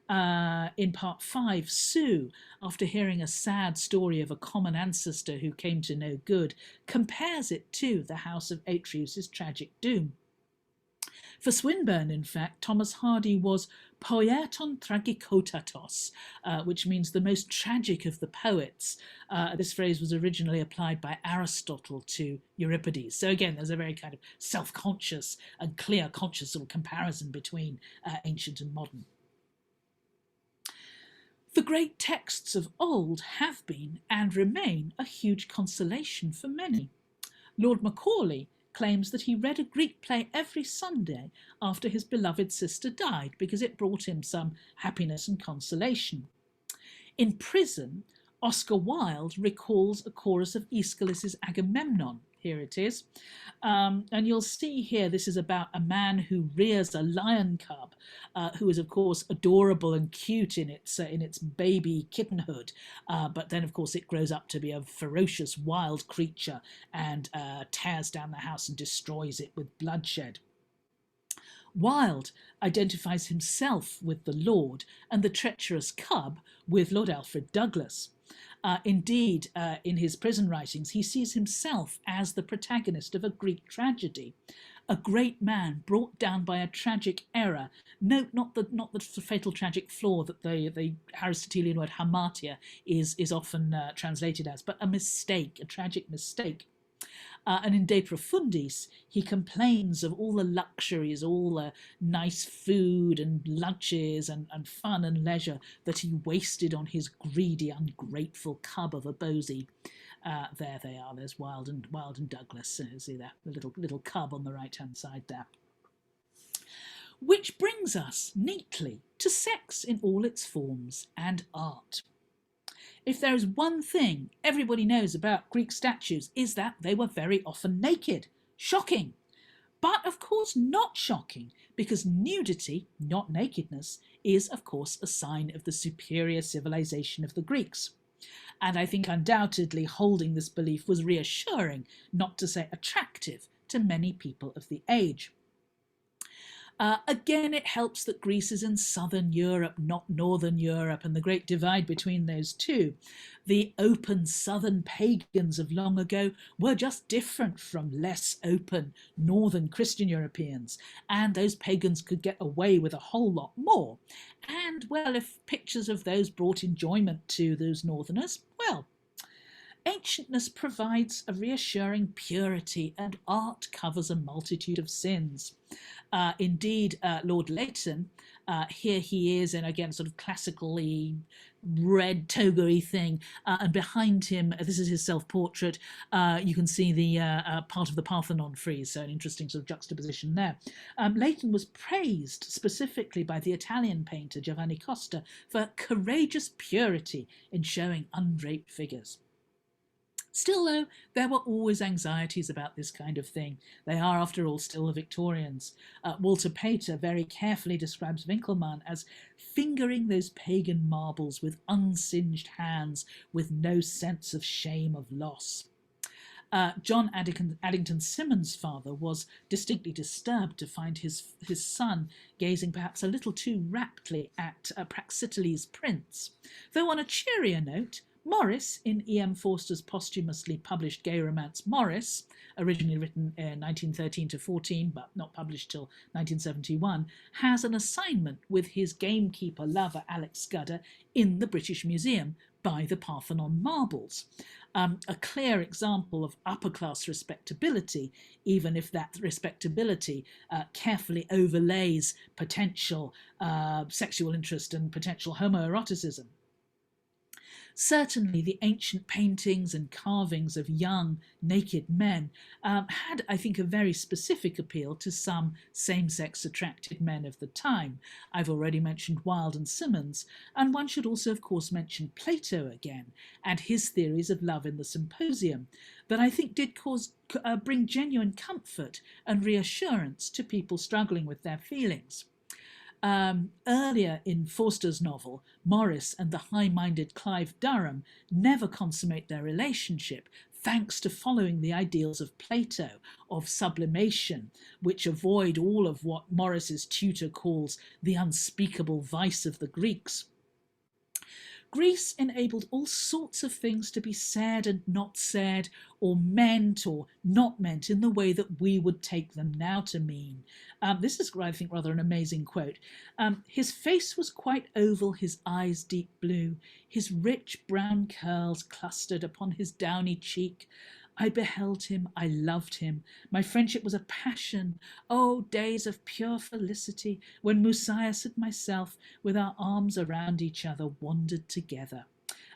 Speaker 2: In part 5, Sue, after hearing a sad story of a common ancestor who came to no good, compares it to the house of Atreus' tragic doom. For Swinburne, in fact, Thomas Hardy was poieton tragikotatos, which means the most tragic of the poets. This phrase was originally applied by Aristotle to Euripides. So again, there's a very kind of self-conscious and clear conscious sort of comparison between ancient and modern. The great texts of old have been and remain a huge consolation for many. Lord Macaulay claims that he read a Greek play every Sunday after his beloved sister died because it brought him some happiness and consolation. In prison, Oscar Wilde recalls a chorus of Aeschylus's Agamemnon. Here it is. And you'll see here, this is about a man who rears a lion cub, who is, of course, adorable and cute in its baby kittenhood. But then, of course, it grows up to be a ferocious wild creature and tears down the house and destroys it with bloodshed. Wilde identifies himself with the Lord and the treacherous cub with Lord Alfred Douglas. Indeed, in his prison writings, he sees himself as the protagonist of a Greek tragedy, a great man brought down by a tragic error. Note not the fatal tragic flaw that the Aristotelian word hamartia is often translated as, but a mistake, a tragic mistake. And in De Profundis, he complains of all the luxuries, all the nice food and lunches and fun and leisure that he wasted on his greedy, ungrateful cub of a Bosie. There they are. There's Wilde and Douglas. See that the little cub on the right-hand side there. Which brings us neatly to sex in all its forms and art. If there is one thing everybody knows about Greek statues, is that they were very often naked. Shocking. But of course not shocking, because nudity, not nakedness, is of course a sign of the superior civilization of the Greeks. And I think undoubtedly holding this belief was reassuring, not to say attractive, to many people of the age. Again, it helps that Greece is in southern Europe, not northern Europe, and the great divide between those two. The open southern pagans of long ago were just different from less open northern Christian Europeans, and those pagans could get away with a whole lot more. And, well, if pictures of those brought enjoyment to those northerners, well, ancientness provides a reassuring purity, and art covers a multitude of sins. Indeed, Lord Leighton, here he is in, again, sort of classically red toga-y thing, and behind him, this is his self-portrait, you can see the part of the Parthenon frieze, so an interesting sort of juxtaposition there. Leighton was praised specifically by the Italian painter Giovanni Costa for courageous purity in showing undraped figures. Still, though, there were always anxieties about this kind of thing. They are, after all, still the Victorians. Walter Pater very carefully describes Winkelmann as fingering those pagan marbles with unsinged hands, with no sense of shame of loss. John Addington Symonds' father was distinctly disturbed to find his son gazing perhaps a little too raptly at Praxiteles' prints. Though on a cheerier note, Morris, in E.M. Forster's posthumously published gay romance Morris, originally written in 1913-14 but not published till 1971, has an assignment with his gamekeeper lover Alex Scudder in the British Museum by the Parthenon marbles. A clear example of upper-class respectability, even if that respectability carefully overlays potential sexual interest and potential homoeroticism. Certainly the ancient paintings and carvings of young, naked men had, I think, a very specific appeal to some same-sex attracted men of the time. I've already mentioned Wilde and Symonds, and one should also, of course, mention Plato again, and his theories of love in the Symposium, that I think did bring genuine comfort and reassurance to people struggling with their feelings. Earlier in Forster's novel, Morris and the high-minded Clive Durham never consummate their relationship, thanks to following the ideals of Plato, of sublimation, which avoid all of what Morris's tutor calls the unspeakable vice of the Greeks. Greece enabled all sorts of things to be said and not said, or meant or not meant in the way that we would take them now to mean. This is, I think, rather an amazing quote. His face was quite oval, his eyes deep blue, his rich brown curls clustered upon his downy cheek. I beheld him, I loved him, my friendship was a passion. Oh, days of pure felicity, when Musaeus and myself, with our arms around each other, wandered together.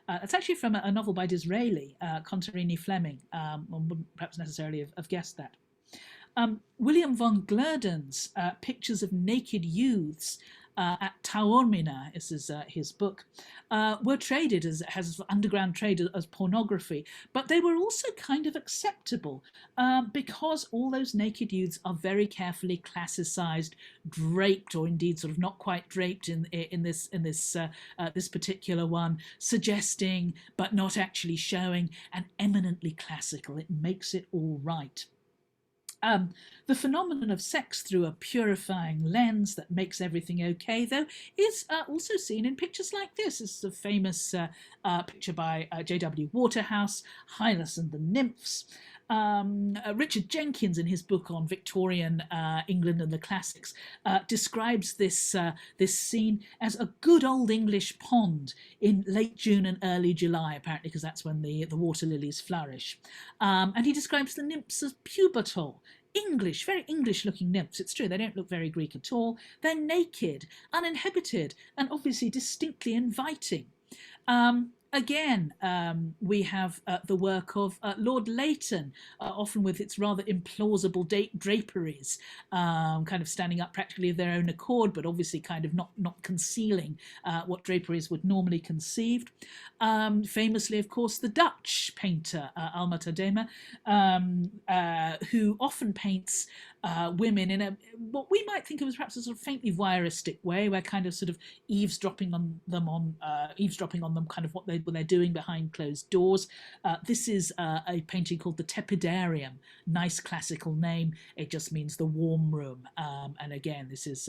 Speaker 2: That's actually from a novel by Disraeli, Contarini Fleming. One wouldn't perhaps necessarily have guessed that. William von Glurden's pictures of naked youths at Taormina, this is his book, were traded as underground trade as pornography, but they were also kind of acceptable because all those naked youths are very carefully classicized, draped, or indeed sort of not quite draped in this particular one, suggesting but not actually showing, and eminently classical. It makes it all right. The phenomenon of sex through a purifying lens that makes everything okay, though, is also seen in pictures like this. This is a famous picture by J.W. Waterhouse, Hylas and the Nymphs. Richard Jenkins, in his book on Victorian England and the classics, describes this scene as a good old English pond in late June and early July, apparently because that's when the water lilies flourish. And he describes the nymphs as pubertal. English, very English-looking nymphs. It's true, they don't look very Greek at all. They're naked, uninhibited, and obviously distinctly inviting. Again, we have the work of Lord Leighton, often with its rather implausible draperies, kind of standing up practically of their own accord, but obviously kind of not concealing what draperies would normally conceive. Famously, of course, the Dutch painter Alma Tadema, who often paints women in what we might think of as perhaps a sort of faintly voyeuristic way, where kind of sort of eavesdropping on them, kind of what they're doing behind closed doors. This is a painting called the Tepidarium. Nice classical name. It just means the warm room. And again, this is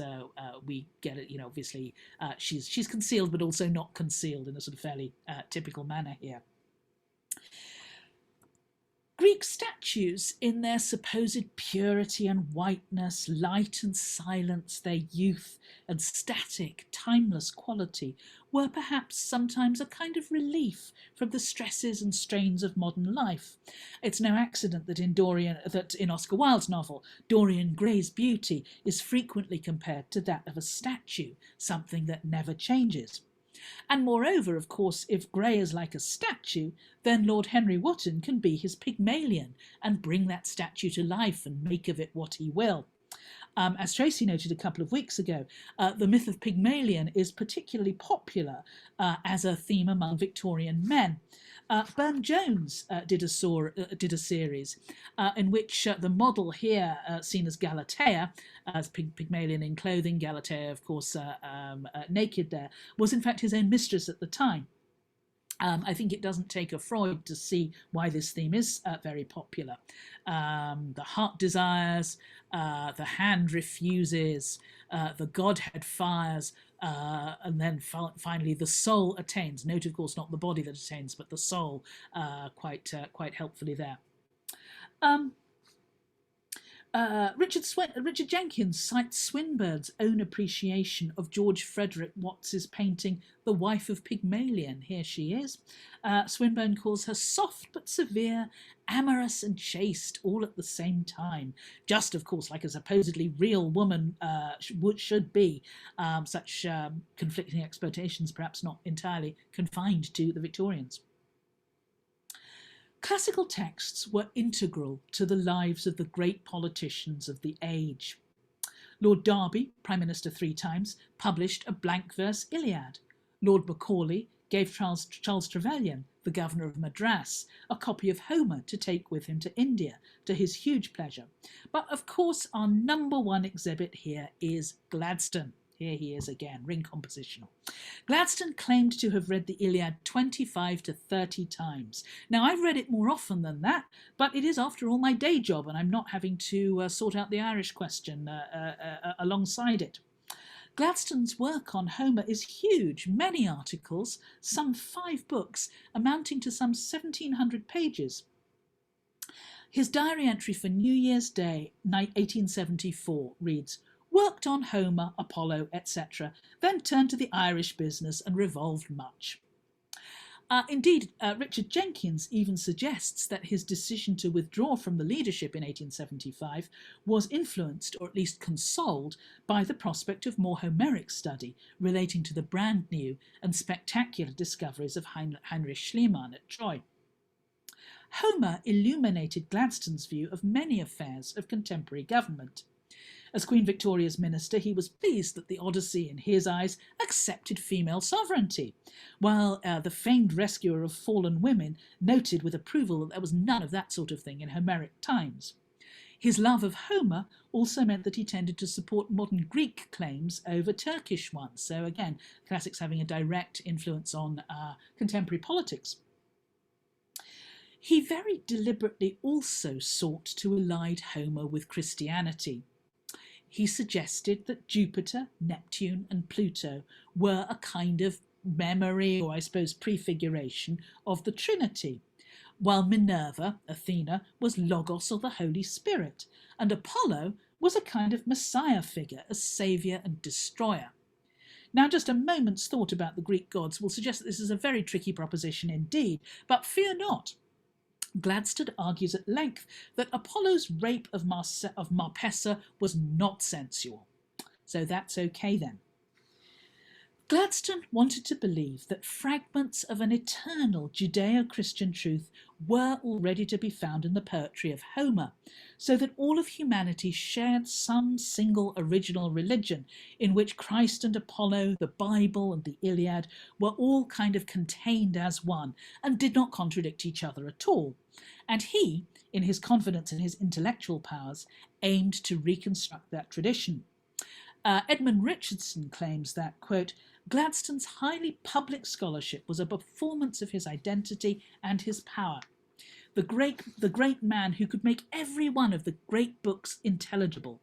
Speaker 2: we get it. Obviously she's concealed, but also not concealed in a sort of fairly typical manner here. Greek statues, in their supposed purity and whiteness, light and silence, their youth and static, timeless quality, were perhaps sometimes a kind of relief from the stresses and strains of modern life. It's no accident that in Oscar Wilde's novel, Dorian Gray's beauty is frequently compared to that of a statue, something that never changes. And moreover, of course, if Gray is like a statue, then Lord Henry Wotton can be his Pygmalion and bring that statue to life and make of it what he will. As Tracy noted a couple of weeks ago, the myth of Pygmalion is particularly popular as a theme among Victorian men. Burne-Jones did a series in which the model here, seen as Galatea, as Pygmalion in clothing, Galatea, of course, naked there, was in fact his own mistress at the time. I think it doesn't take a Freud to see why this theme is very popular. The heart desires, the hand refuses, the Godhead fires, and then finally the soul attains. Note, of course, not the body that attains, but the soul, quite helpfully there. Richard Jenkins cites Swinburne's own appreciation of George Frederick Watts's painting The Wife of Pygmalion. Here she is. Swinburne calls her soft but severe, amorous and chaste, all at the same time. Just, of course, like a supposedly real woman should be. Such conflicting expectations, perhaps not entirely confined to the Victorians. Classical texts were integral to the lives of the great politicians of the age. Lord Derby, Prime Minister 3 times, published a blank verse Iliad. Lord Macaulay gave Charles Trevelyan, the governor of Madras, a copy of Homer to take with him to India, to his huge pleasure. But of course, our number one exhibit here is Gladstone. Here he is again, ring compositional. Gladstone claimed to have read the Iliad 25 to 30 times. Now, I've read it more often than that, but it is, after all, my day job, and I'm not having to sort out the Irish question alongside it. Gladstone's work on Homer is huge, many articles, some 5 books, amounting to some 1,700 pages. His diary entry for New Year's Day, 1874, reads, "Worked on Homer, Apollo, etc., then turned to the Irish business and revolved much." Indeed, Richard Jenkins even suggests that his decision to withdraw from the leadership in 1875 was influenced, or at least consoled, by the prospect of more Homeric study relating to the brand new and spectacular discoveries of Heinrich Schliemann at Troy. Homer illuminated Gladstone's view of many affairs of contemporary government. As Queen Victoria's minister, he was pleased that the Odyssey, in his eyes, accepted female sovereignty, while the famed rescuer of fallen women noted with approval that there was none of that sort of thing in Homeric times. His love of Homer also meant that he tended to support modern Greek claims over Turkish ones. So again, classics having a direct influence on contemporary politics. He very deliberately also sought to ally Homer with Christianity. He suggested that Jupiter, Neptune, and Pluto were a kind of memory, or I suppose prefiguration, of the Trinity, while Minerva, Athena, was Logos, or the Holy Spirit, and Apollo was a kind of messiah figure, a saviour and destroyer. Now, just a moment's thought about the Greek gods will suggest that this is a very tricky proposition indeed, but fear not. Gladstone argues at length that Apollo's rape of Marpessa was not sensual. So that's okay then. Gladstone wanted to believe that fragments of an eternal Judeo-Christian truth were already to be found in the poetry of Homer, so that all of humanity shared some single original religion in which Christ and Apollo, the Bible and the Iliad were all kind of contained as one and did not contradict each other at all. And he, in his confidence in his intellectual powers, aimed to reconstruct that tradition. Edmund Richardson claims that, quote, Gladstone's highly public scholarship was a performance of his identity and his power. The great man who could make every one of the great books intelligible.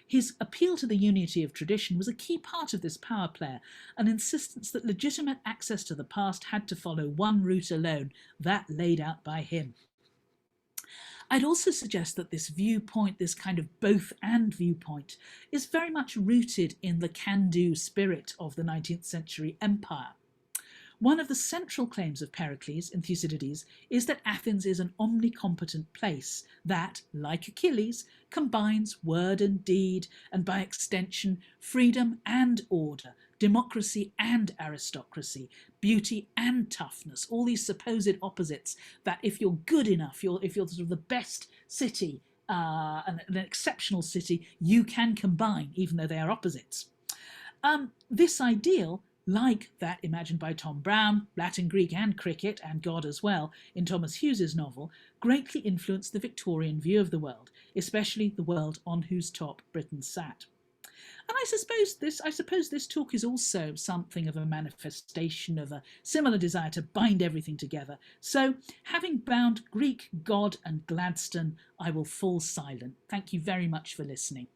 Speaker 2: His appeal to the unity of tradition was a key part of this power play, an insistence that legitimate access to the past had to follow one route alone, that laid out by him. I'd also suggest that this viewpoint, this kind of both-and viewpoint, is very much rooted in the can-do spirit of the 19th century empire. One of the central claims of Pericles in Thucydides is that Athens is an omnicompetent place that, like Achilles, combines word and deed, and by extension, freedom and order, democracy and aristocracy, beauty and toughness, all these supposed opposites that if you're good enough, if you're sort of the best city, an exceptional city, you can combine, even though they are opposites. This ideal, like that imagined by Tom Brown, Latin, Greek and cricket, and God as well, in Thomas Hughes's novel, greatly influenced the Victorian view of the world, especially the world on whose top Britain sat. And I suppose this talk is also something of a manifestation of a similar desire to bind everything together. So, having bound Greek, God and Gladstone, I will fall silent. Thank you very much for listening.